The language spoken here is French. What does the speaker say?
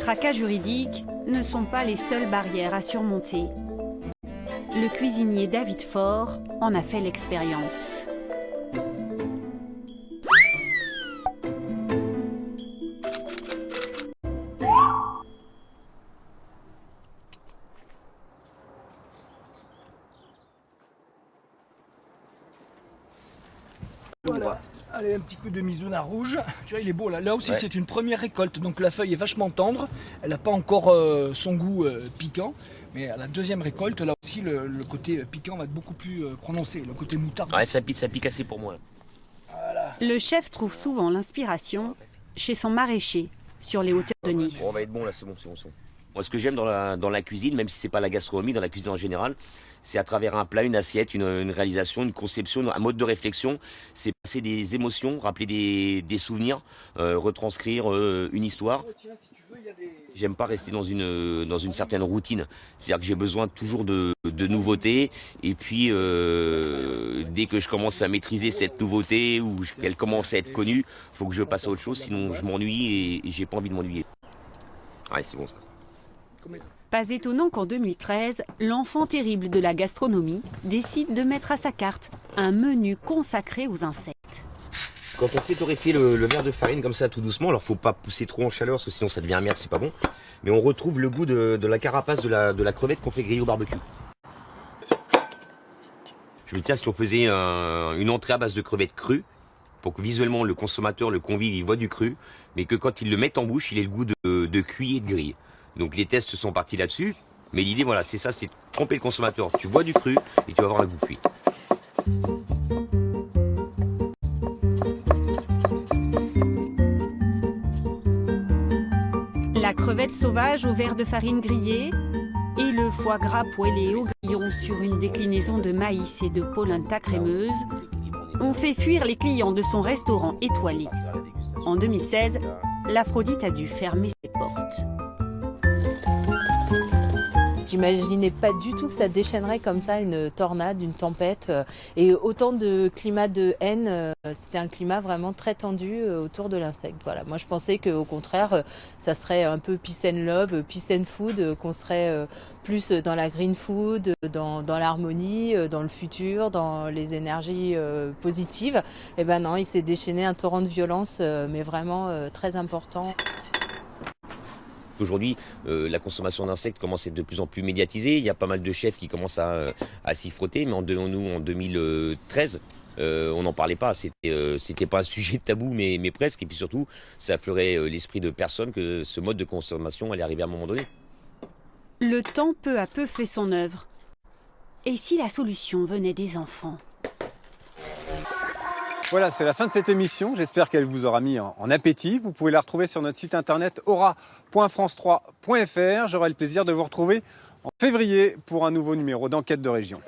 tracas juridiques ne sont pas les seules barrières à surmonter. Le cuisinier David Faure en a fait l'expérience. Voilà. Allez, un petit coup de Mizuna rouge. Tu vois, il est beau là. Là aussi, c'est une première récolte. Donc la feuille est vachement tendre. Elle n'a pas encore son goût piquant. Mais à la deuxième récolte, là aussi, le côté piquant va être beaucoup plus prononcé. Le côté moutarde. Ouais, ça pique assez pour moi. Là. Voilà. Le chef trouve souvent l'inspiration chez son maraîcher, sur les hauteurs de Nice. Bon, on va être bon là, c'est bon. Moi, ce que j'aime dans la cuisine, même si c'est pas la gastronomie, dans la cuisine en général, c'est à travers un plat, une assiette, une réalisation, une conception, un mode de réflexion. C'est passer des émotions, rappeler des souvenirs, retranscrire une histoire. J'aime pas rester dans une certaine routine. C'est-à-dire que j'ai besoin toujours de nouveautés. Et puis, dès que je commence à maîtriser cette nouveauté ou qu'elle commence à être connue, il faut que je passe à autre chose, sinon je m'ennuie et j'ai pas envie de m'ennuyer. Ouais, c'est bon ça. Pas étonnant qu'en 2013, l'enfant terrible de la gastronomie décide de mettre à sa carte un menu consacré aux insectes. Quand on fait torréfier le verre de farine comme ça tout doucement, alors faut pas pousser trop en chaleur parce que sinon ça devient amer, c'est pas bon. Mais on retrouve le goût de la carapace de la crevette qu'on fait griller au barbecue. Je me dis, tiens, si on faisait une entrée à base de crevettes crues, pour que visuellement le consommateur, le convive, il voit du cru, mais que quand il le met en bouche, il ait le goût de cuit et de grille. Donc les tests sont partis là-dessus, mais l'idée, voilà, c'est ça, c'est de tromper le consommateur. Tu vois du cru et tu vas avoir un goût cuit. La crevette sauvage au verre de farine grillée et le foie gras poêlé au grillon sur une déclinaison de maïs et de polenta crémeuse ont fait fuir les clients de son restaurant étoilé. En 2016, l'Aphrodite a dû fermer ses portes. J'imaginais pas du tout que ça déchaînerait comme ça une tornade, une tempête et autant de climat de haine. C'était un climat vraiment très tendu autour de l'insecte. Voilà. Moi je pensais qu'au contraire ça serait un peu peace and love, peace and food, qu'on serait plus dans la green food, dans l'harmonie, dans le futur, dans les énergies positives. Et ben non, il s'est déchaîné un torrent de violence mais vraiment très important. Aujourd'hui, la consommation d'insectes commence à être de plus en plus médiatisée. Il y a pas mal de chefs qui commencent à s'y frotter. Mais en 2013, on n'en parlait pas. C'était pas un sujet tabou, mais presque. Et puis surtout, ça affleurait l'esprit de personne que ce mode de consommation allait arriver à un moment donné. Le temps peu à peu fait son œuvre. Et si la solution venait des enfants ? Voilà, c'est la fin de cette émission. J'espère qu'elle vous aura mis en appétit. Vous pouvez la retrouver sur notre site internet aura.france3.fr. J'aurai le plaisir de vous retrouver en février pour un nouveau numéro d'Enquête de région.